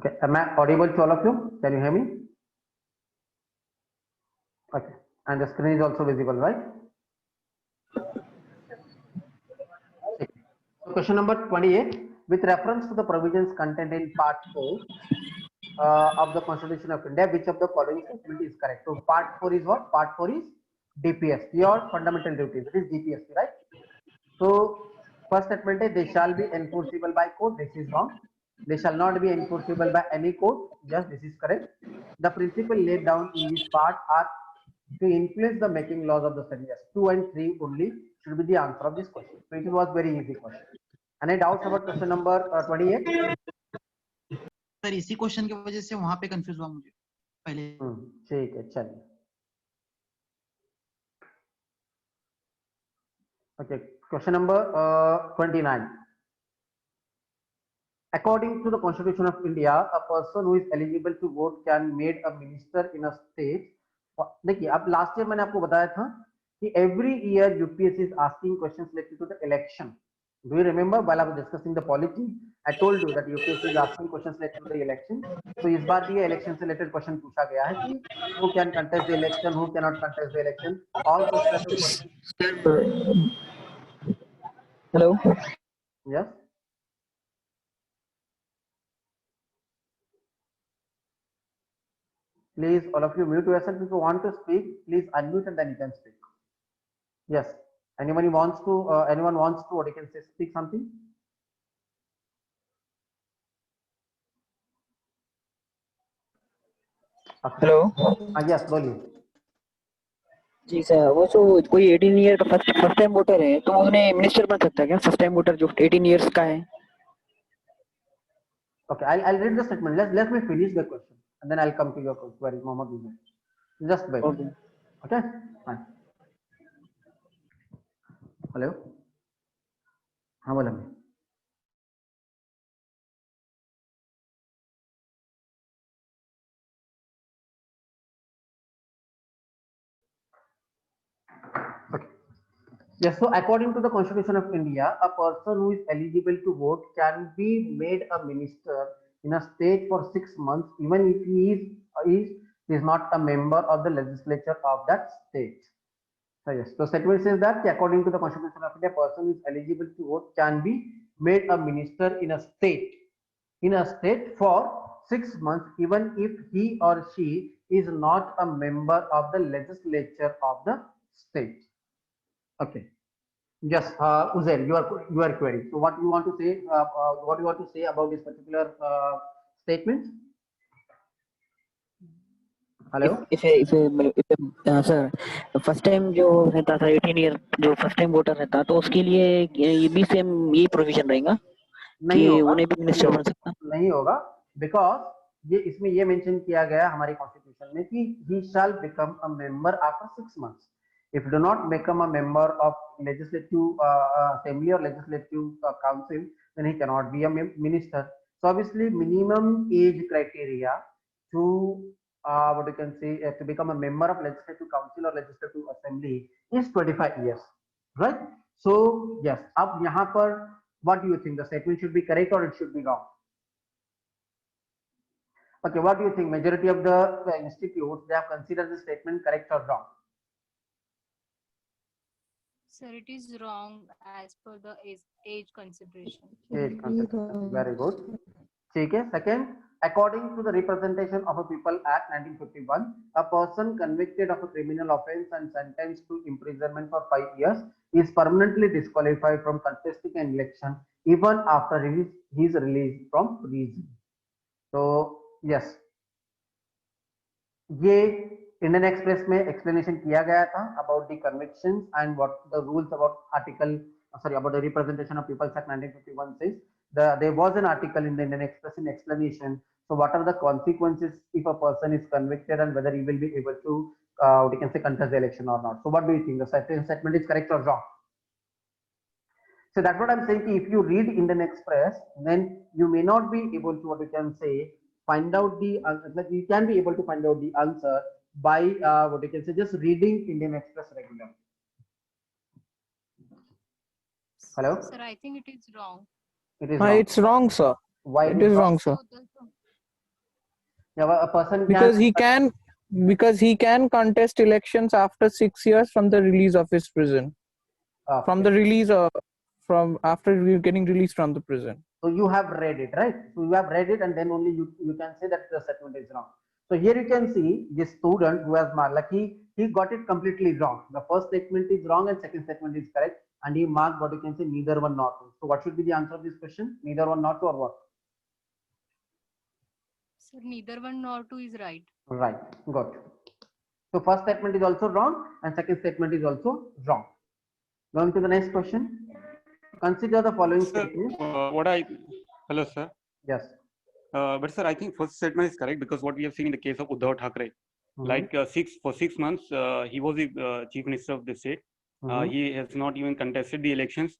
Okay, am I audible to all of you? Can you hear me? Okay, and the screen is also visible, right? Okay. So question number 28, with reference to the provisions contained in part 4 of the Constitution of India, which of the following statement is correct? So part 4 is what? Part 4 is DPS, your fundamental duties. It is DPSP, right? So first statement is they shall be enforceable by court. This is wrong. They shall not be enforceable by any court. Yes, this is correct. The principle laid down in this part are to influence the making laws of the study. Yes, 2 and 3 only should be the answer of this question. So it was very easy question. Any doubts about question number 28? Sir इसी question की वजह से वहां पे confuse हुआ मुझे पहले। ठीक है, चलिए। Okay, question number 29. According to the Constitution of India, a person who is eligible to vote can made a minister in a state. देखिए, अब लास्ट ईयर मैंने आपको बताया था कि every year UPSC is asking questions related to the election. Do you remember while I was discussing the polity, I told you that UPSC is asking questions related to the election. So इस बार भी election से related question पूछा गया है कि who can contest the election, who cannot contest the election, all such type of questions. Hello. Yes. Please, all of you mute yourself. If you want to speak, please unmute and then you can speak. Yes. Anyone wants to? What you can say? Speak something. Hello. Yes, बोलिए। जी sir, वो तो कोई 18 year का first time voter है तो उन्हें minister बन सकता है क्या? फर्स्ट टाइम वोटर जो 18 ईयर्स का है। Okay, I'll read the statement. Let me finish the question and then I'll come to your query, Mohammed. Just wait. Okay. Fine. Hello. हाँ, बोला मैं। Okay. Yes, so according to the Constitution of India, a person who is eligible to vote can be made a minister in a state for 6 months, even if he is not a member of the legislature of that state. So yes, so statement says that according to the Constitution of India, a person who is eligible to vote can be made a minister in a state for 6 months, even if he or she is not a member of the legislature of the state. Okay. Yes, Uzair, you are querying. So what you want to say? What you want to say about this particular statement? Hello. Sir first time जो रहता था 18 year जो first time voter रहता तो उसके लिए ये भी सेम ये प्रोविजन रहेगा नहीं कि होगा, उन्हें भी मिनिस्टर बन सकता? नहीं होगा, बिकॉज ये इसमें ये मेंशन किया गया हमारे कॉन्स्टिट्यूशन में कि he shall become a member after 6 months. If do not become a member of legislative assembly or legislative council, then he cannot be a minister. So obviously minimum age criteria to what you can say to become a member of legislative council or legislative assembly is 25 years, right? So yes, अब यहाँ पर what do you think, the statement should be correct or it should be wrong? Okay, what do you think? Majority of the institutes, they have considered the statement correct or wrong? Sir, it is wrong as per the age consideration. Age consideration. Very good. ठीक है. Second, according to the Representation of a People Act 1951, a person convicted of a criminal offence and sentenced to imprisonment for 5 years is permanently disqualified from contesting an election even after he is released from prison. So yes, ये Indian express में explanation किया गया था about the convictions and what the rules about the Representation of People's Act 1951 says there was an article in the Indian Express in explanation. So what are the consequences if a person is convicted and whether he will be able to what you can say contest the election or not? So what do you think, the statement is correct or wrong? So that's what I'm saying, if you read Indian Express, then you may not be able to what you can say find out the you can be able to find out the answer by what you can say just reading Indian Express regularly. Hello? Sir, I think it is wrong. It is wrong. It's wrong, sir. Why it is wrong, sir? Yeah, a person because can. he can contest elections after 6 years from the release of his prison, from Okay. the release of from after getting released from the prison. So you have read it, right? So you have read it, and then only you can say that the statement is wrong. So here you can see this student who has marked, like he got it completely wrong. The first statement is wrong and second statement is correct, and he marked what you can say neither one nor two. So what should be the answer of this question? Neither one nor two or what? So neither one nor two is right. Right. Got it. So first statement is also wrong and second statement is also wrong. Going to the next question. Consider the following Sir, statement. hello, sir. Yes. But sir, I think first statement is correct because what we have seen in the case of Uddhav Thackeray, like 6 months, he was the chief minister of the state. He has not even contested the elections,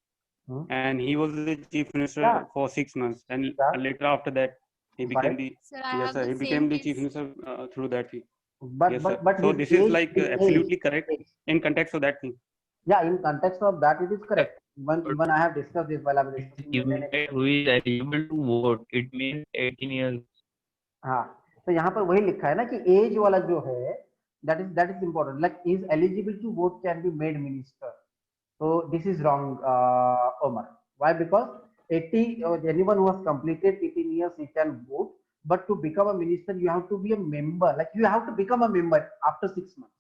and he was the chief minister for 6 months, and later after that, he became the Sir, I have the he same became the chief case. minister through that. But Yes, sir. but So his this is age, like his absolutely age, correct age. in context of that thing. Yeah, in context of that, it is correct. Even I have discussed this while I was discussing. Who is eligible to vote? It means 18 years. हाँ, तो यहाँ पर वही लिखा है ना कि as वाला जो है, that is important. Like is eligible to vote can be made minister. So this is wrong, Omar. Why? Because 80 or anyone who has completed 18 years he can vote, but to become a minister you have to be a member. Like you have to become a member after 6 months.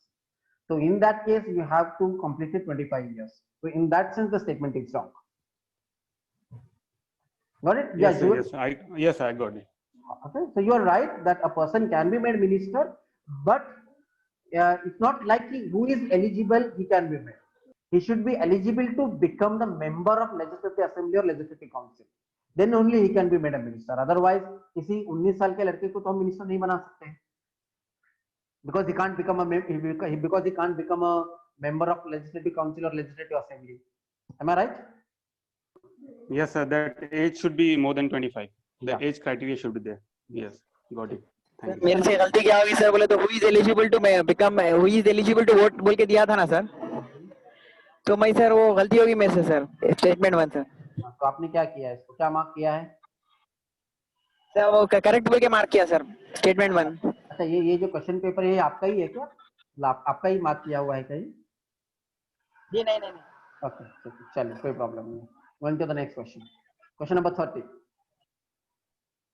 So in that case, you have to complete it 25 years. So in that sense, the statement is wrong. Got it? Yes, Yeah, sir, yes, I got it. Okay, so you are right that a person can be made minister, but it's not like who is eligible he can be made. He should be eligible to become the member of legislative assembly or legislative council. Then only he can be made a minister. Otherwise, किसी 19 साल के लड़के को तो हम minister नहीं बना सकते हैं. Because he can't become because he can't become a member of legislative council or legislative assembly. Am I right? Yes, sir. That age should be more than 25. The Yeah. age criteria should be there. Yes, got it. Thank you. मेरे से गलती क्या होगी sir बोले तो who is eligible to become who is eligible to vote बोल के दिया था ना सर, तो मैं सर वो गलती होगी मेरे से सर, स्टेटमेंट 1 सर. तो आपने क्या किया है, इसको क्या मार्क किया है? सर वो करेक्ट बोल के मार्क किया सर, स्टेटमेंट 1. अच्छा, ये जो क्वेश्चन पेपर है ये आपका ही है क्या? आपका ही मार्क किया हुआ है कहीं? जी नहीं. ओके, चलिए कोई प्रॉब्लम नहीं. Going to the next question. Question number 30.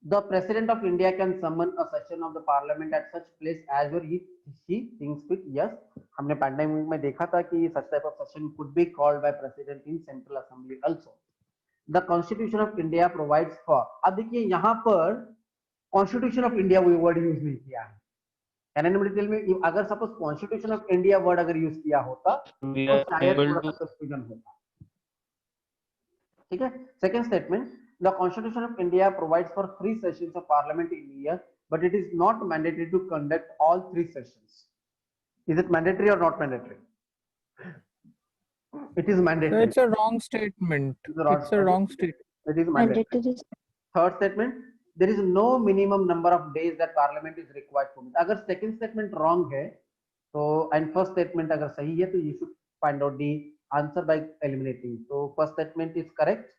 The President of India can summon a session of the Parliament at such place as where he thinks fit. Yes, हमने pandemic में देखा था कि such type of session could be called by President in Central Assembly also. The Constitution of India provides for. अब देखिए यहाँ पर Constitution of India वो word use नहीं किया है. Can anybody tell me अगर suppose Constitution of India word अगर use किया होता तो शायद थोड़ा सा confusion होता. ठीक है. Second statement, the Constitution of India provides for 3 sessions of Parliament in a year, but it is not mandatory to conduct all 3 sessions. Is it mandatory or not mandatory? It is mandatory. It's a wrong statement. It's a wrong statement. It is mandatory. Third statement, there is no minimum number of days that Parliament is required to meet. अगर second statement wrong है, तो and first statement अगर सही है, तो you should find out the answer by eliminating. So first statement is correct,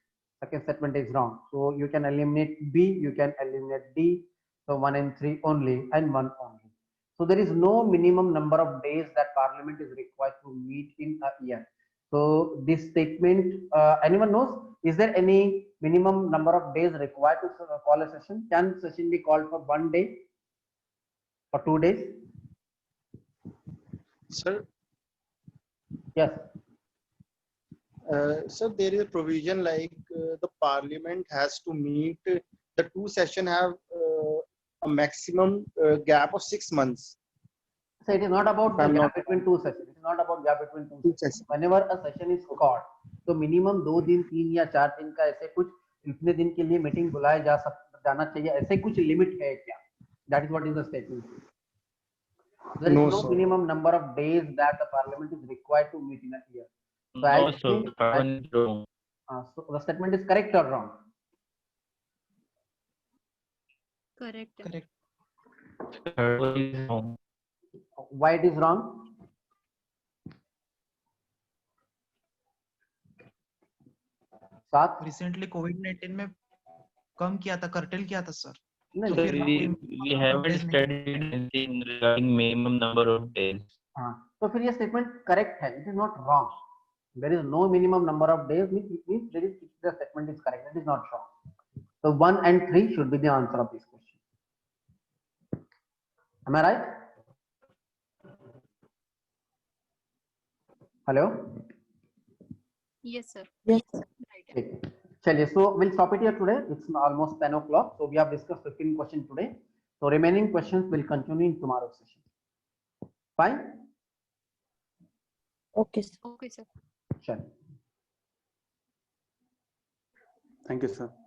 second statement is wrong. So you can eliminate B, you can eliminate D. So 1 and 3 only and 1 only. So there is no minimum number of days that Parliament is required to meet in a year. So this statement, anyone knows, is there any minimum number of days required to call a session? Can session be called for 1 day or 2 days? Sir, Yes. So there is a provision like the Parliament has to meet, the 2 sessions have a maximum gap of 6 months. So it is not about the gap between 2 sessions. It is not about gap between 2 sessions. Whenever a session is called, तो minimum 2 दिन, 3 या 4 दिन का ऐसे कुछ इतने दिन के लिए मीटिंग बुलाया जाना चाहिए, ऐसे कुछ लिमिट है क्या? That is what is the statement. There is no minimum number of days that the Parliament is required to meet in a year. So No, sir. So the statement is correct or wrong? Correct. Third is wrong. Why it is wrong? साथ recently कोविड-19 में कम किया था, cartel किया था sir. नहीं, Sir, फिर we haven't days नहीं- studied anything regarding minimum number of days. हाँ, तो फिर ये स्टेटमेंट करेक्ट है, it is not wrong. There is no minimum number of days, means there is, the statement is correct, it is not wrong. So 1 and 3 should be the answer of this question. Am I right? Hello? Yes, sir. Yes. Right. Okay. चलिए, so we'll stop it here today. It's almost 10 o'clock. So we have discussed 15 questions today. So remaining questions will continue in tomorrow's session. Fine? Okay, sir. Okay, sir. चलिए. Thank you, sir.